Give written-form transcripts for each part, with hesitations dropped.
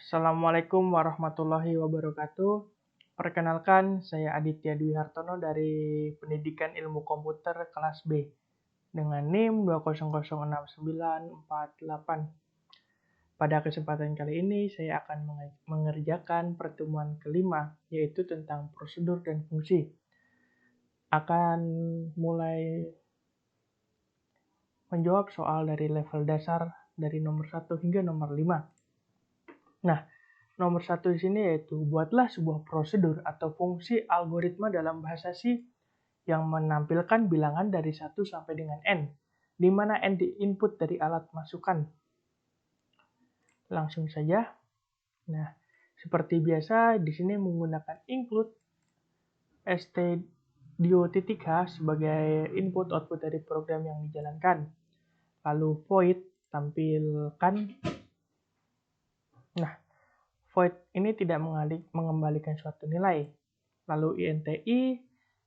Assalamualaikum warahmatullahi wabarakatuh. Perkenalkan, saya Aditya Dwi Hartono dari Pendidikan Ilmu Komputer kelas B dengan NIM 2006948. Pada kesempatan kali ini, saya akan mengerjakan pertemuan kelima, yaitu tentang prosedur dan fungsi. Akan mulai menjawab soal dari level dasar dari nomor 1 hingga nomor 5. Nah, nomor 1 di sini yaitu buatlah sebuah prosedur atau fungsi algoritma dalam bahasa C yang menampilkan bilangan dari 1 sampai dengan N, di mana N di input dari alat masukan. Langsung saja. Nah, seperti biasa di sini menggunakan include stdio.h sebagai input output dari program yang dijalankan. Lalu void tampilkan. Nah, void ini tidak mengembalikan suatu nilai. Lalu inti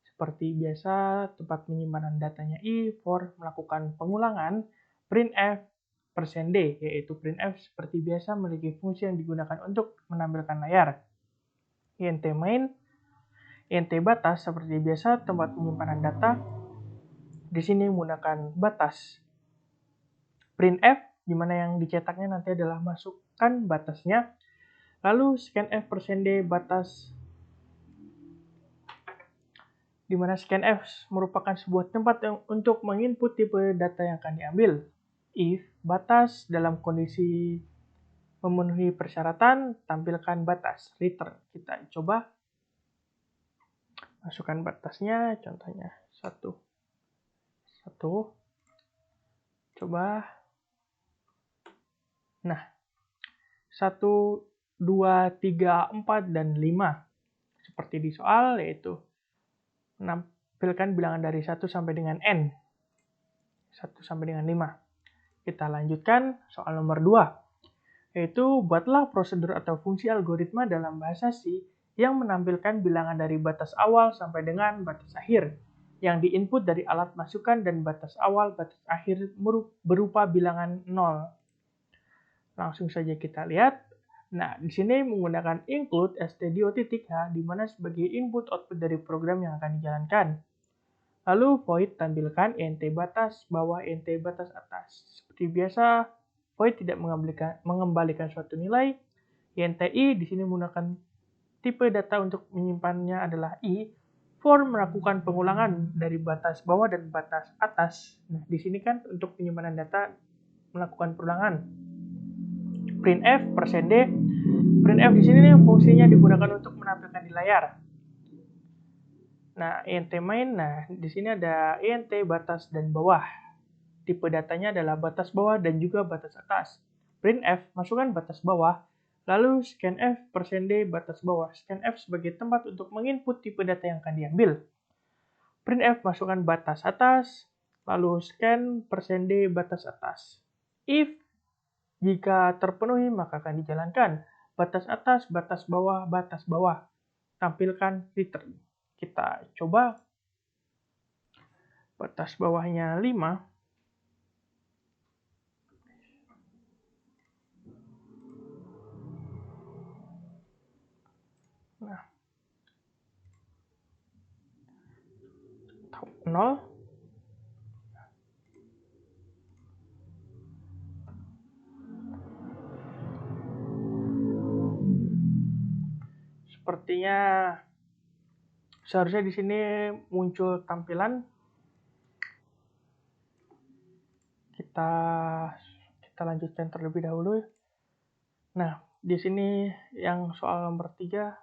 seperti biasa tempat penyimpanan datanya i for melakukan pengulangan. Printf %d yaitu printf seperti biasa memiliki fungsi yang digunakan untuk menampilkan layar. Int main, int batas seperti biasa tempat penyimpanan data. Di sini menggunakan batas. Printf di mana yang dicetaknya nanti adalah masukkan batasnya. Lalu scanf %d batas, di mana scanf merupakan sebuah tempat untuk menginput tipe data yang akan diambil. If batas dalam kondisi memenuhi persyaratan, tampilkan batas. Return. Kita coba masukkan batasnya, contohnya 1. Coba. Nah, 1, 2, 3, 4, dan 5. Seperti di soal, yaitu menampilkan bilangan dari 1 sampai dengan N. 1 sampai dengan 5. Kita lanjutkan soal nomor 2. Yaitu, buatlah prosedur atau fungsi algoritma dalam bahasa C yang menampilkan bilangan dari batas awal sampai dengan batas akhir, yang diinput dari alat masukan dan batas awal, batas akhir berupa bilangan 0. Langsung saja kita lihat. Nah, di sini menggunakan include stdio.h di mana sebagai input output dari program yang akan dijalankan. Lalu void tampilkan int batas bawah, int batas atas. Seperti biasa, void tidak mengembalikan suatu nilai. Inti di sini menggunakan tipe data untuk menyimpannya adalah i for melakukan pengulangan dari batas bawah dan batas atas. Nah, di sini kan untuk penyimpanan data melakukan pengulangan. Printf %d. Printf di sini fungsinya digunakan untuk menampilkan di layar. Nah, int main, di sini ada int batas dan bawah. Tipe datanya adalah batas bawah dan juga batas atas. Printf masukkan batas bawah, lalu scanf %d batas bawah. Scanf sebagai tempat untuk menginput tipe data yang akan diambil. Printf masukkan batas atas, lalu scan %d batas atas. If jika terpenuhi maka akan dijalankan. Batas atas, batas bawah, batas bawah. Tampilkan return. Kita coba. Batas bawahnya 5. Nah, 0. Sepertinya seharusnya di sini muncul tampilan. Kita lanjutkan terlebih dahulu. Nah, di sini yang soal nomor 3.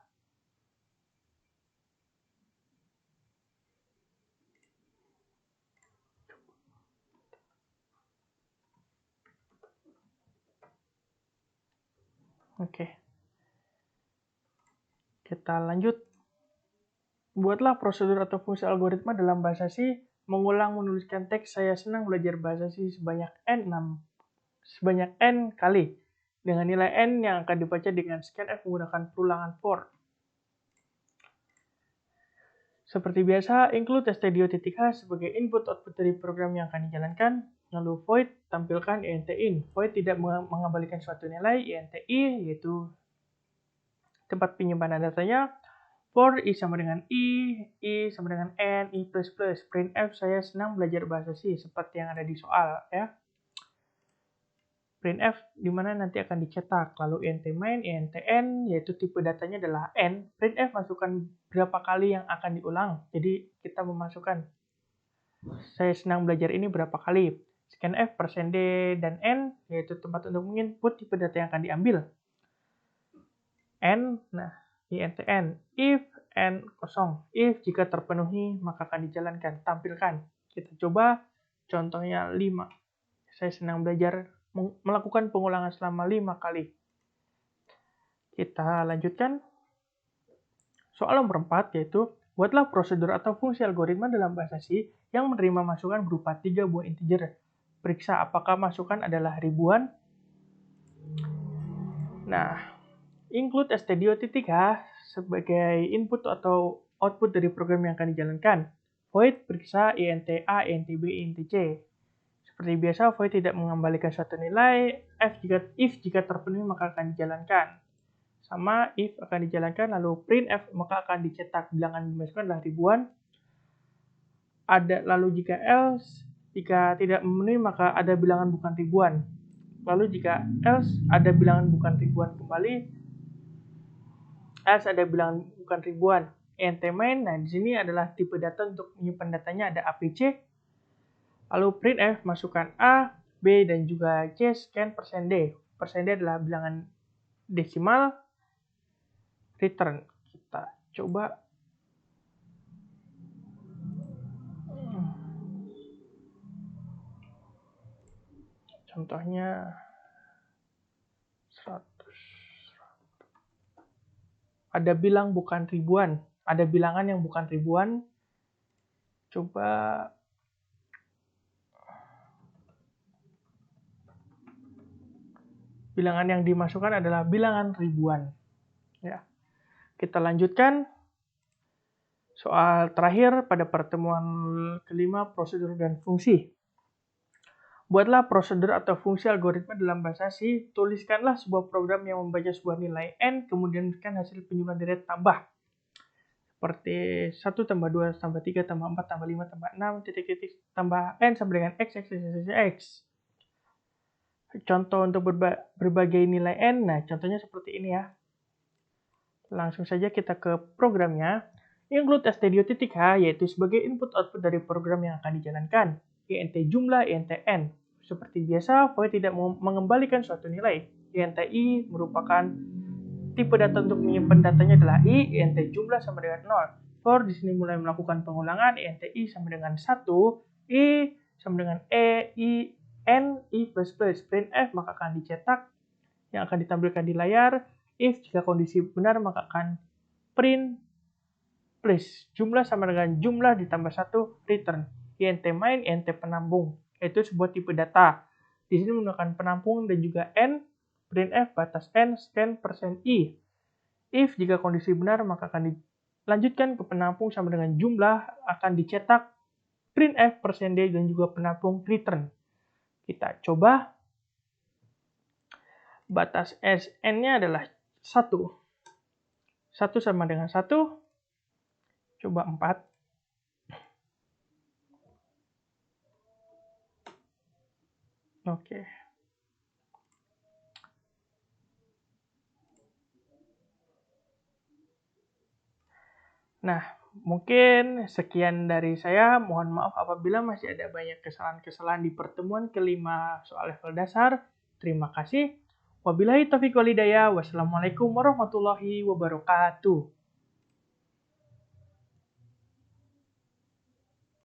Oke. Kita lanjut. Buatlah prosedur atau fungsi algoritma dalam bahasa C, mengulang menuliskan teks saya senang belajar bahasa C sebanyak N kali, dengan nilai N yang akan dibaca dengan scanf menggunakan perulangan for. Seperti biasa, include stdio.h sebagai input output dari program yang akan dijalankan, lalu void tampilkan int in. Void tidak mengembalikan suatu nilai, inti yaitu tempat penyimpanan datanya. For I sama dengan I sama dengan N, I++. Printf saya senang belajar bahasa C, seperti yang ada di soal ya. Printf dimana nanti akan dicetak, lalu int main, int n, yaitu tipe datanya adalah n. Printf masukkan berapa kali yang akan diulang, jadi kita memasukkan saya senang belajar ini berapa kali. Scanf, %d, dan n, yaitu tempat untuk menginput tipe data yang akan diambil. N, nah, int n. If n kosong, if jika terpenuhi maka akan dijalankan, tampilkan. Kita coba contohnya 5. Saya senang belajar melakukan pengulangan selama 5 kali. Kita lanjutkan. Soal nomor 4 yaitu, buatlah prosedur atau fungsi algoritma dalam bahasa C yang menerima masukan berupa 3 buah integer. Periksa apakah masukan adalah ribuan. Nah, include stdio.h sebagai input atau output dari program yang akan dijalankan. Void periksa int a, int b, int c. Seperti biasa, void tidak mengembalikan suatu nilai. If jika terpenuhi maka akan dijalankan. Sama if akan dijalankan, lalu printf maka akan dicetak bilangan dimasukkan adalah ribuan. Lalu jika else, jika tidak memenuhi maka ada bilangan bukan ribuan. Lalu jika else ada bilangan bukan ribuan kembali. Else ada bilangan bukan ribuan. Int main, nah di sini adalah tipe data untuk menyimpan datanya ada APC. Lalu printf masukkan A, B, dan juga C, scan %d. %d adalah bilangan desimal, return. Kita coba. Contohnya 100. Ada bilang bukan ribuan. Ada bilangan yang bukan ribuan. Coba bilangan yang dimasukkan adalah bilangan ribuan. Ya. Kita lanjutkan. Soal terakhir pada pertemuan kelima, prosedur dan fungsi. Buatlah prosedur atau fungsi algoritma dalam bahasa C. Tuliskanlah sebuah program yang membaca sebuah nilai n, kemudian berikan hasil penjumlahan direct tambah. Seperti 1 tambah 2 tambah 3 tambah 4 tambah 5 tambah 6, titik-titik tambah n sama dengan x, x, x, x, x. Contoh untuk berbagai nilai n, nah contohnya seperti ini ya. Langsung saja kita ke programnya. Include stdio.h yaitu sebagai input-output dari program yang akan dijalankan. Int jumlah, int n. Seperti biasa, void tidak mengembalikan suatu nilai. Int i merupakan tipe data untuk menyimpan datanya adalah i, int jumlah sama dengan 0. For di sini mulai melakukan pengulangan, int i sama dengan 1, i sama dengan e, i, n, i++. Printf maka akan dicetak yang akan ditampilkan di layar. If jika kondisi benar maka akan print plus jumlah sama dengan jumlah ditambah 1, return. Int main, int penampung. Itu sebuah tipe data. Di sini menggunakan penampung dan juga n. Printf batas n, scan %i. If jika kondisi benar maka akan dilanjutkan ke penampung sama dengan jumlah, akan dicetak printf %d dan juga penampung return. Kita coba. Batas n-nya adalah 1. 1 sama dengan 1. Coba 4. Oke. Nah, mungkin sekian dari saya. Mohon maaf apabila masih ada banyak kesalahan-kesalahan di pertemuan kelima soal level dasar. Terima kasih. Wabillahi taufiq wal hidayah. Wassalamualaikum warahmatullahi wabarakatuh.